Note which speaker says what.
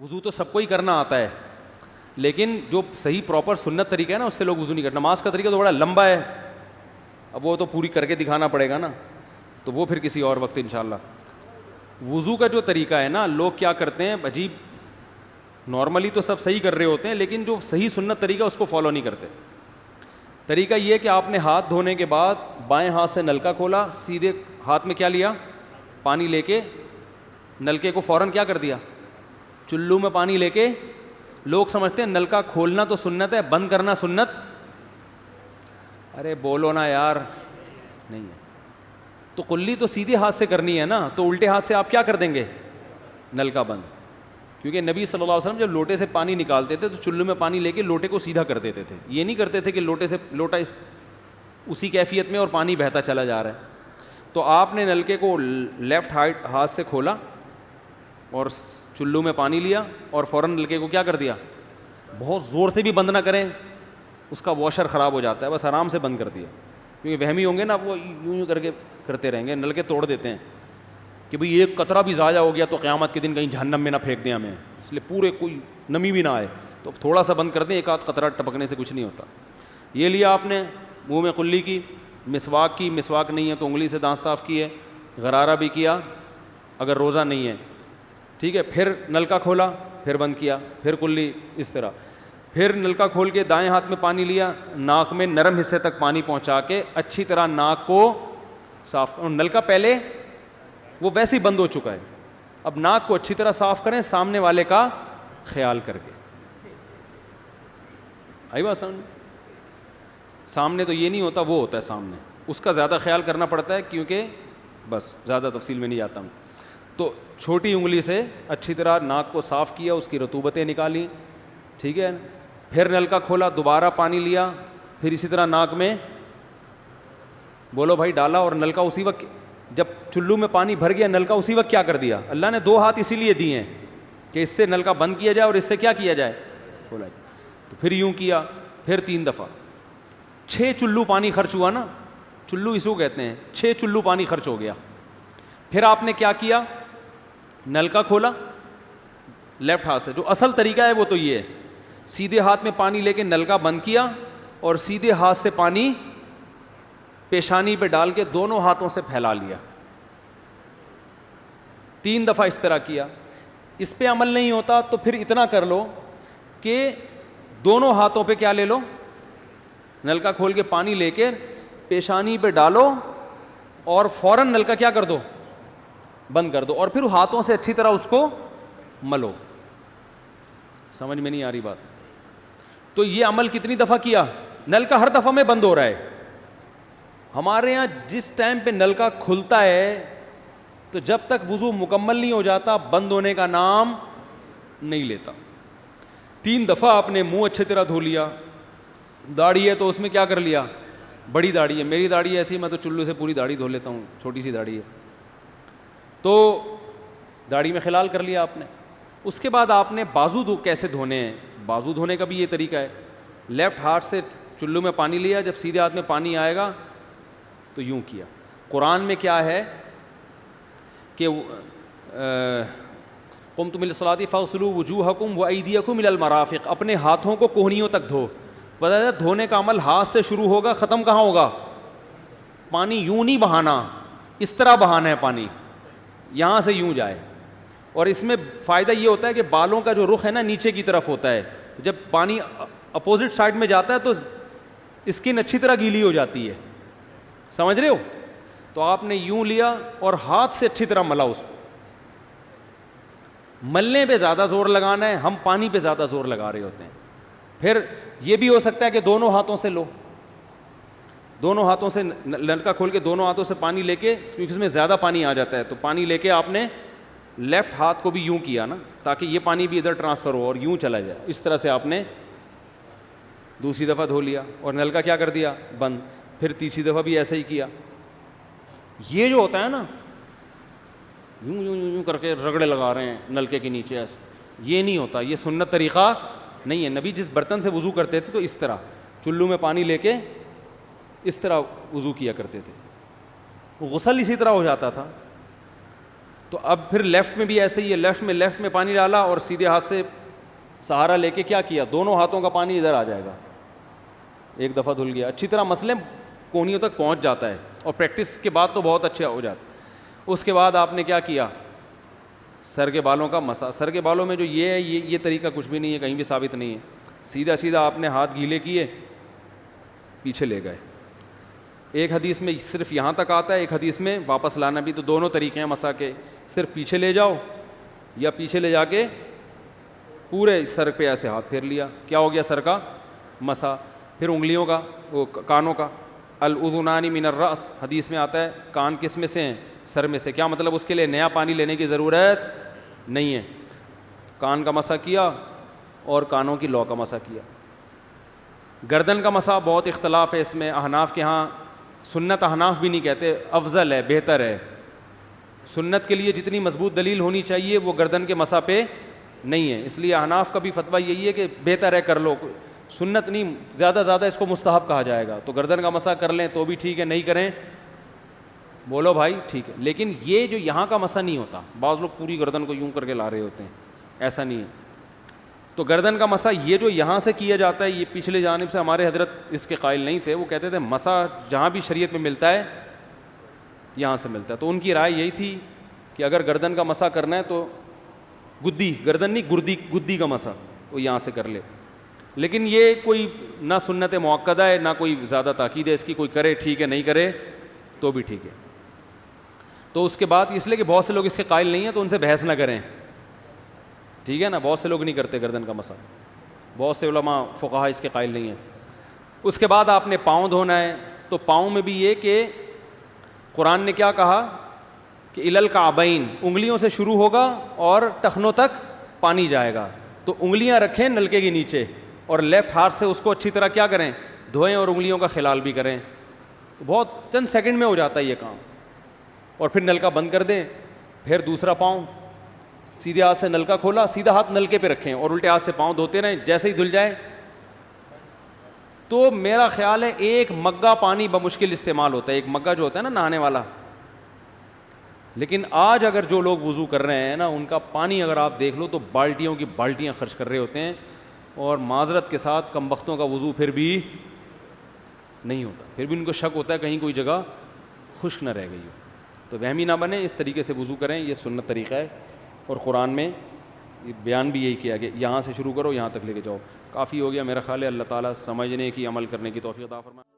Speaker 1: وضو تو سب کو ہی کرنا آتا ہے, لیکن جو صحیح پراپر سنت طریقہ ہے نا اس سے لوگ وضو نہیں کرتے. نماز کا طریقہ تو بڑا لمبا ہے, اب وہ تو پوری کر کے دکھانا پڑے گا نا, تو وہ پھر کسی اور وقت انشاءاللہ. وضو کا جو طریقہ ہے نا, لوگ کیا کرتے ہیں عجیب, نارملی تو سب صحیح کر رہے ہوتے ہیں لیکن جو صحیح سنت طریقہ اس کو فالو نہیں کرتے. طریقہ یہ کہ آپ نے ہاتھ دھونے کے بعد بائیں ہاتھ سے نلکا کھولا, سیدھے ہاتھ میں کیا لیا, پانی لے کے نلکے کو فوراً کیا کر دیا, چلو میں پانی لے کے. لوگ سمجھتے ہیں نلکا کھولنا تو سنت ہے, بند کرنا سنت. ارے بولو نا یار, نہیں ہے. تو کلی تو سیدھے ہاتھ سے کرنی ہے نا, تو الٹے ہاتھ سے آپ کیا کر دیں گے, نلکا بند. کیونکہ نبی صلی اللہ علیہ وسلم جب لوٹے سے پانی نکالتے تھے تو چلو میں پانی لے کے لوٹے کو سیدھا کر دیتے تھے. یہ نہیں کرتے تھے کہ لوٹے سے لوٹا اسی کیفیت میں اور پانی بہتا چلا جا رہا ہے. تو آپ نے نلکے کو لیفٹ ہاتھ سے کھولا اور چلو میں پانی لیا اور فوراً نلکے کو کیا کر دیا, بہت زور سے بھی بند نہ کریں, اس کا واشر خراب ہو جاتا ہے, بس آرام سے بند کر دیا. کیونکہ وہمی ہوں گے نا, وہ یوں کر کے کرتے رہیں گے, نلکے توڑ دیتے ہیں کہ بھئی ایک قطرہ بھی ضائع ہو گیا تو قیامت کے دن کہیں جہنم میں نہ پھینک دیں ہمیں, اس لیے پورے کوئی نمی بھی نہ آئے, تو تھوڑا سا بند کر دیں, ایک آدھ قطرہ ٹپکنے سے کچھ نہیں ہوتا. یہ لیا آپ نے, منہ میں کلی کی, مسواک کی, مسواک نہیں ہے تو انگلی سے دانت صاف کیے, غرارہ بھی کیا اگر روزہ نہیں ہے, ٹھیک ہے. پھر نلکا کھولا, پھر بند کیا, پھر کلی, اس طرح. پھر نلکا کھول کے دائیں ہاتھ میں پانی لیا, ناک میں نرم حصے تک پانی پہنچا کے اچھی طرح ناک کو صاف. اور نلکا پہلے وہ ویسے ہی بند ہو چکا ہے, اب ناک کو اچھی طرح صاف کریں سامنے والے کا خیال کر کے. آئی بات سمجھ؟ سامنے تو یہ نہیں ہوتا, وہ ہوتا ہے سامنے, اس کا زیادہ خیال کرنا پڑتا ہے کیونکہ بس زیادہ تفصیل میں نہیں جاتا ہوں. تو چھوٹی انگلی سے اچھی طرح ناک کو صاف کیا, اس کی رطوبتیں نکالیں, ٹھیک ہے. پھر نلکا کھولا, دوبارہ پانی لیا, پھر اسی طرح ناک میں بولو بھائی ڈالا, اور نلکا اسی وقت جب چلو میں پانی بھر گیا, نلکا اسی وقت کیا کر دیا. اللہ نے دو ہاتھ اسی لیے دیے ہیں کہ اس سے نلکا بند کیا جائے اور اس سے کیا کیا جائے, کھولا جائے. تو پھر یوں کیا, پھر 3 دفعہ, 6 چلو پانی خرچ ہوا نا, چلو اس کو کہتے ہیں, 6 چلو پانی خرچ ہو گیا. پھر آپ نے کیا کیا, نلکا کھولا لیفٹ ہاتھ سے. جو اصل طریقہ ہے وہ تو یہ ہے, سیدھے ہاتھ میں پانی لے کے نلکا بند کیا اور سیدھے ہاتھ سے پانی پیشانی پہ ڈال کے دونوں ہاتھوں سے پھیلا لیا. 3 دفعہ اس طرح کیا. اس پہ عمل نہیں ہوتا تو پھر اتنا کر لو کہ دونوں ہاتھوں پہ کیا لے لو, نلکا کھول کے پانی لے کے پیشانی پہ ڈالو اور فوراً نلکا کیا کر دو, بند کر دو, اور پھر ہاتھوں سے اچھی طرح اس کو ملو. سمجھ میں نہیں آ رہی بات؟ تو یہ عمل کتنی دفعہ کیا, نلکا ہر دفعہ میں بند ہو رہا ہے. ہمارے یہاں جس ٹائم پہ نلکا کھلتا ہے تو جب تک وضو مکمل نہیں ہو جاتا بند ہونے کا نام نہیں لیتا. 3 دفعہ آپ نے منہ اچھی طرح دھو لیا. داڑھی ہے تو اس میں کیا کر لیا, بڑی داڑھی ہے, میری داڑھی ایسی, میں تو چلو سے پوری داڑھی دھو لیتا ہوں, چھوٹی سی داڑھی ہے, تو داڑھی میں خلال کر لیا آپ نے. اس کے بعد آپ نے بازو کیسے دھونے ہیں, بازو دھونے کا بھی یہ طریقہ ہے. لیفٹ ہاتھ سے چلو میں پانی لیا, جب سیدھے ہاتھ میں پانی آئے گا تو یوں کیا. قرآن میں کیا ہے کہ قمتم الی الصلاۃ فاغسلوا وجوہکم وایدیکم الی المرافق, اپنے ہاتھوں کو کوہنیوں تک دھو. بتا دھونے کا عمل ہاتھ سے شروع ہوگا, ختم کہاں ہوگا, پانی یوں نہیں بہانا, اس طرح بہانا ہے پانی, یہاں سے یوں جائے. اور اس میں فائدہ یہ ہوتا ہے کہ بالوں کا جو رخ ہے نا نیچے کی طرف ہوتا ہے, جب پانی اپوزٹ سائڈ میں جاتا ہے تو اسکن اچھی طرح گیلی ہو جاتی ہے. سمجھ رہے ہو؟ تو آپ نے یوں لیا اور ہاتھ سے اچھی طرح ملا اس کو. ملنے پہ زیادہ زور لگانا ہے, ہم پانی پہ زیادہ زور لگا رہے ہوتے ہیں. پھر یہ بھی ہو سکتا ہے کہ دونوں ہاتھوں سے لو, دونوں ہاتھوں سے نلکا کھول کے دونوں ہاتھوں سے پانی لے کے, کیونکہ اس میں زیادہ پانی آ جاتا ہے, تو پانی لے کے آپ نے لیفٹ ہاتھ کو بھی یوں کیا نا, تاکہ یہ پانی بھی ادھر ٹرانسفر ہو اور یوں چلا جائے. اس طرح سے آپ نے دوسری دفعہ دھو لیا اور نلکا کیا کر دیا, بند. پھر تیسری دفعہ بھی ایسا ہی کیا. یہ جو ہوتا ہے نا یوں یوں یوں کر کے رگڑے لگا رہے ہیں نلکے کے نیچے, ایسے یہ نہیں ہوتا, یہ سنت طریقہ نہیں ہے. نبی جس برتن سے وضو کرتے تھے تو اس طرح چلو میں پانی لے کے اس طرح وضو کیا کرتے تھے. غسل اسی طرح ہو جاتا تھا. تو اب پھر لیفٹ میں بھی ایسے ہی ہے, لیفٹ میں پانی ڈالا اور سیدھے ہاتھ سے سہارا لے کے کیا کیا, دونوں ہاتھوں کا پانی ادھر آ جائے گا, ایک دفعہ دھل گیا, اچھی طرح مسئلے کونیوں تک پہنچ جاتا ہے, اور پریکٹس کے بعد تو بہت اچھا ہو جاتا ہے. اس کے بعد آپ نے کیا کیا, سر کے بالوں کا مسا. سر کے بالوں میں جو یہ ہے, یہ طریقہ کچھ بھی نہیں ہے, کہیں بھی ثابت نہیں ہے. سیدھا سیدھا آپ نے ہاتھ گیلے کیے, پیچھے لے گئے. ایک حدیث میں صرف یہاں تک آتا ہے, ایک حدیث میں واپس لانا بھی, تو دونوں طریقے ہیں مسا کے, صرف پیچھے لے جاؤ یا پیچھے لے جا کے پورے سر پہ ایسے ہاتھ پھیر لیا, کیا ہو گیا, سر کا مسا. پھر انگلیوں کا, وہ کانوں کا, الاذنان من الراس, حدیث میں آتا ہے کان کس میں سے ہیں, سر میں سے. کیا مطلب, اس کے لیے نیا پانی لینے کی ضرورت نہیں ہے. کان کا مسا کیا اور کانوں کی لو کا مسا کیا. گردن کا مسا بہت اختلاف ہے اس میں, احناف کے ہاں سنت, احناف بھی نہیں کہتے, افضل ہے, بہتر ہے. سنت کے لیے جتنی مضبوط دلیل ہونی چاہیے وہ گردن کے مسا پہ نہیں ہے, اس لیے احناف کا بھی فتویٰ یہی ہے کہ بہتر ہے, کر لو, سنت نہیں, زیادہ زیادہ اس کو مستحب کہا جائے گا. تو گردن کا مسا کر لیں تو بھی ٹھیک ہے, نہیں کریں بولو بھائی ٹھیک ہے. لیکن یہ جو یہاں کا مسا نہیں ہوتا, بعض لوگ پوری گردن کو یوں کر کے لا رہے ہوتے ہیں, ایسا نہیں ہے. تو گردن کا مسا یہ جو یہاں سے کیا جاتا ہے, یہ پچھلے جانب سے ہمارے حضرت اس کے قائل نہیں تھے, وہ کہتے تھے مسا جہاں بھی شریعت میں ملتا ہے یہاں سے ملتا ہے. تو ان کی رائے یہی تھی کہ اگر گردن کا مسا کرنا ہے تو گدی, گردن نہیں گدی کا مسا, وہ یہاں سے کر لے. لیکن یہ کوئی نہ سنت مؤکدہ ہے, نہ کوئی زیادہ تاکید ہے اس کی, کوئی کرے ٹھیک ہے, نہیں کرے تو بھی ٹھیک ہے. تو اس کے بعد اس لیے کہ بہت سے لوگ اس کے قائل نہیں ہیں تو ان سے بحث نہ کریں, ٹھیک ہے نا, بہت سے لوگ نہیں کرتے گردن کا مسا, بہت سے علماء فقہا اس کے قائل نہیں ہیں. اس کے بعد آپ نے پاؤں دھونا ہے, تو پاؤں میں بھی یہ کہ قرآن نے کیا کہا کہ الی الکعبین, انگلیوں سے شروع ہوگا اور ٹخنوں تک پانی جائے گا. تو انگلیاں رکھیں نلکے کے نیچے اور لیفٹ ہاتھ سے اس کو اچھی طرح کیا کریں, دھوئیں, اور انگلیوں کا خلال بھی کریں. بہت چند سیکنڈ میں ہو جاتا ہے یہ کام. اور پھر نلکا بند کر دیں. پھر دوسرا پاؤں, سیدھے ہاتھ سے نلکا کھولا, سیدھا ہاتھ نلکے پہ رکھیں اور الٹے ہاتھ سے پاؤں دھوتے رہیں, جیسے ہی دھل جائے. تو میرا خیال ہے ایک مگا پانی بمشکل استعمال ہوتا ہے, ایک مگا جو ہوتا ہے نا نہانے والا. لیکن آج اگر جو لوگ وضو کر رہے ہیں نا, ان کا پانی اگر آپ دیکھ لو تو بالٹیوں کی بالٹیاں خرچ کر رہے ہوتے ہیں, اور معذرت کے ساتھ کم بختوں کا وضو پھر بھی نہیں ہوتا, پھر بھی ان کو شک ہوتا ہے کہیں کوئی جگہ خشک نہ رہ گئی ہو. تو وہمی نہ بنے, اس طریقے سے وضو کریں, یہ سنت طریقہ ہے. اور قرآن میں بیان بھی یہی کیا کہ یہاں سے شروع کرو, یہاں تک لے کے جاؤ. کافی ہو گیا میرا خیال ہے. اللہ تعالیٰ سمجھنے کی, عمل کرنے کی توفیق عطا فرمائے.